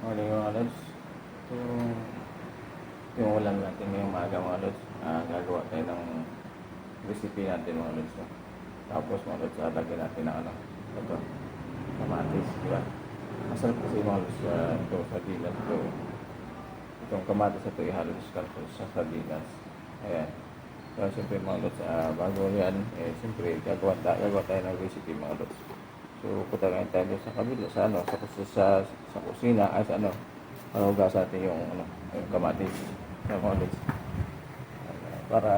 Morning mga lods. So, yung ulam natin ngayong maaga mga lods. Gagawa tayo ng recipe natin mga lods. No? Tapos mga lods, lagyan natin ng ito, kamatis, di ba? Masarap kasi mga lods, ito, sardinas. Itong kamatis ito, ihalo sa sardinas. Ayan. So, siyempre mga lods, bago yan, siyempre, gagawa tayo ng recipe mga lods. So, punta ngayon tayo sa kabila, sa kusina, ay sa hugasan natin yung kamatis, yung mga lods. Para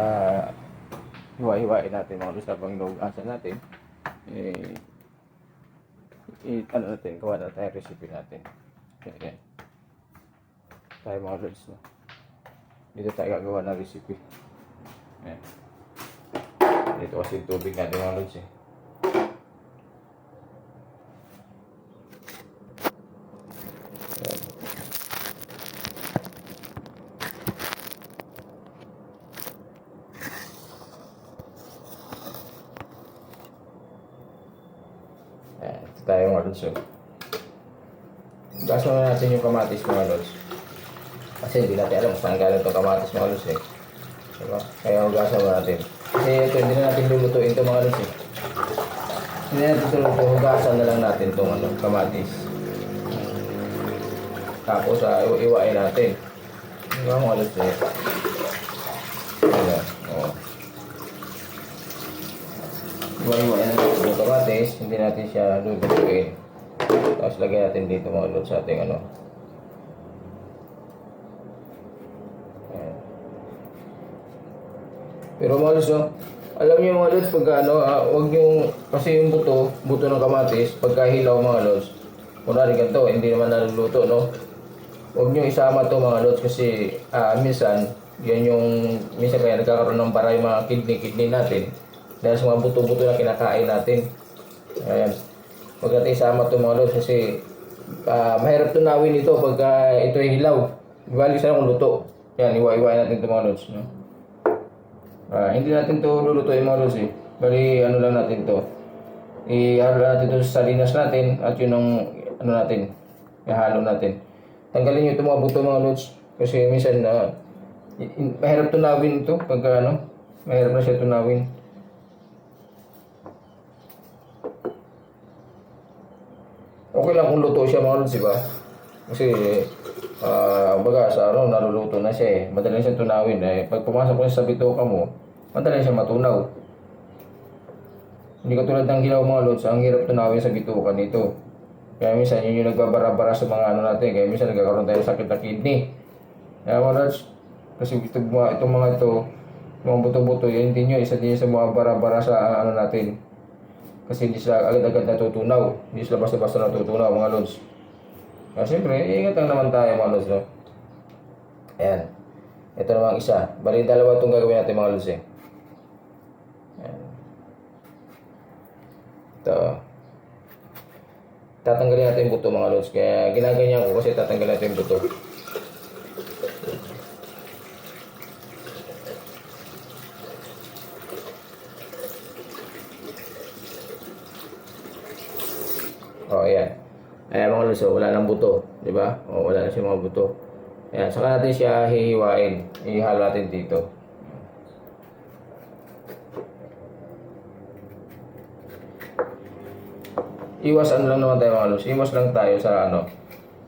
hiwa-hiwain natin mga lods habang hinugasan natin. Gawa na tayo recipe natin. Ayan. Tayo mga lods, no? Dito tayo gagawa ng recipe. Ayan. Dito kasi tubig natin mga lods eh. Ito tayo mga lods. Gas muna natin yung kamatis mga lods. Kasi hindi natin alam kung saan galing itong kamatis mga lods eh. Diba? Kaya hugasan muna natin. Kasi ito hindi na natin lulutuin ito mga lods eh. Hindi natin ito lulutuin. Hugasan na lang natin itong kamatis. Tapos iwain natin. Diba mga lods eh. Ayan. Iwain natin yung kamatis. Hindi natin siya lulutuin. Tapos lagyan natin dito mga lods sa ating Ayan. Pero mga lods, alam niyo mga lods, pagka wag yung, kasi yung buto ng kamatis, pagka hilaw mga lods, kunwari ganito, hindi naman naluluto, no? Huwag niyo isama to mga lods kasi minsan, minsan kaya nagkakaroon ng para yung mga kidney natin dahil sa mga buto-buto na kinakain natin. Ayan. Huwag natin isama to mga lods kasi mahirap tunawin ito pagka ito ay hilaw. Ibalik sana kung luto. Yan, iwa-iwain natin ito mga lods, no? Hindi natin ito lulutuin mga lods eh. Bali, lang natin ito. Ihalo natin ito sa sardinas natin at yun ang natin. Ihalo natin. Tanggalin nyo ito mga buto mga lods. Kasi minsan mahirap tunawin ito pagka mahirap na siya tunawin. Okay lang kung luto siya mga lods, diba? Kasi baga sa naluluto na siya eh. Madali siya tunawin eh. Pag pumasok ko sa bituka mo, madali siya matunaw. Hindi katulad ng hilaw mga lods, ang hirap tunawin sa bituka nito. Kaya minsan yun yung nagbabara-bara sa mga natin. Kaya minsan nagkakaroon tayo sakit na kidney. Kaya mga lods, kasi itong mga buto-buto, yun din yun. Isa din sa mga bara-bara sa natin. Kasi hindi sila agad-agad natutunaw. Hindi sila basta-basta natutunaw mga lods. Kaya siyempre, iingat lang naman tayo mga lods, no? Ayan. Ito naman isa. Bali, dalawa itong gagawin natin mga lods eh. Ayan. Ito. Tatanggalin natin yung buto mga lods. Kaya ginaganyan ko kasi tatanggalin natin yung buto. Ayan. Ayan mga lods, wala nang buto, di ba? Wala na siya mga buto. Ayan, saka natin siya hihiwain. Ihalo natin dito. Iwas lang naman tayo mga lods. Iwas lang tayo sa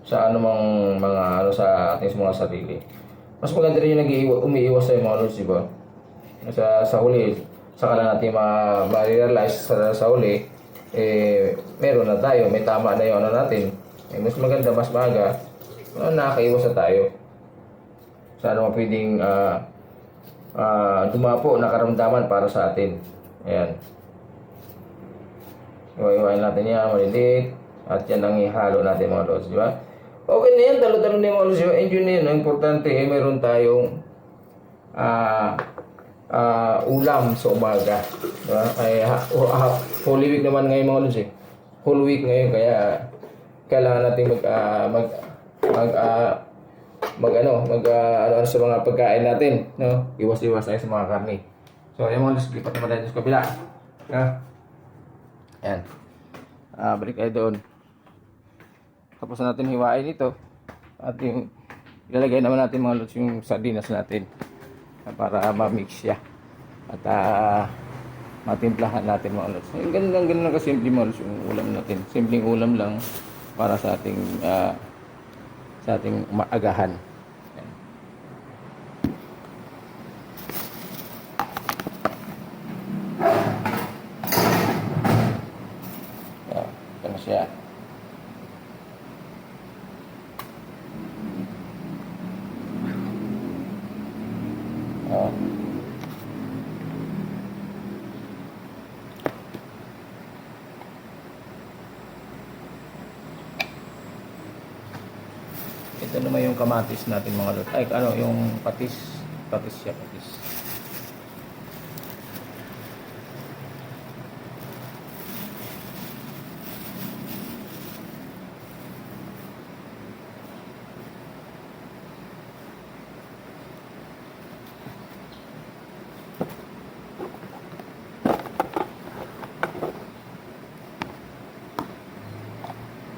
sa sa ating mga sarili. Mas maganda rin yung umiiwas tayo mga lods, di ba? Sa huli, saka lang natin ma-realize sa huli, meron na tayo, may tama na yung natin. Mas maganda, mas maaga, nakakaiwas na tayo. Sa pwedeng dumapo na karamdaman para sa atin. Ayan. Iwain natin yan, maliliit. At yan ang ihalo natin mga lods, di ba? Okay na yan, talo-talo na yung mga lods, di ba? Enjoy na yan. Ang importante, mayroon tayong ulam sa umaga. Diba? Holy week naman ngayon mga lods eh. Whole week ngayon, kaya kailangan natin sa mga pagkain natin, no? Iwas-iwas tayo sa mga karne. So, ayan mga lods, lipat naman tayo sa kabila. Ayan. Balik tayo doon. Tapos na natin hiwain ito. At yung ilalagay naman natin mga lods yung sardinas natin para ma-mix siya. At matimplahan natin mga lods. Yung ganun lang kasimple mga lods yung ulam natin. Simpleng ulam lang para sa ating maagahan. Yan. Ito na siya. Oh. Ito naman yung kamatis natin mga lot. Ay, ano, yung patis. Patis siya, patis.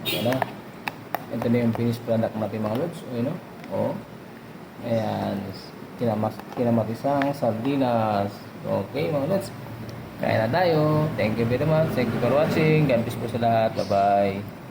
Yan na. Ito na yung finished product natin mga lods. Ayun o. Oh. Ayan. Kinamatisang sardinas. Okay mga lods. Kaya na tayo. Thank you very much. Thank you for watching. God bless po sa lahat. Bye bye.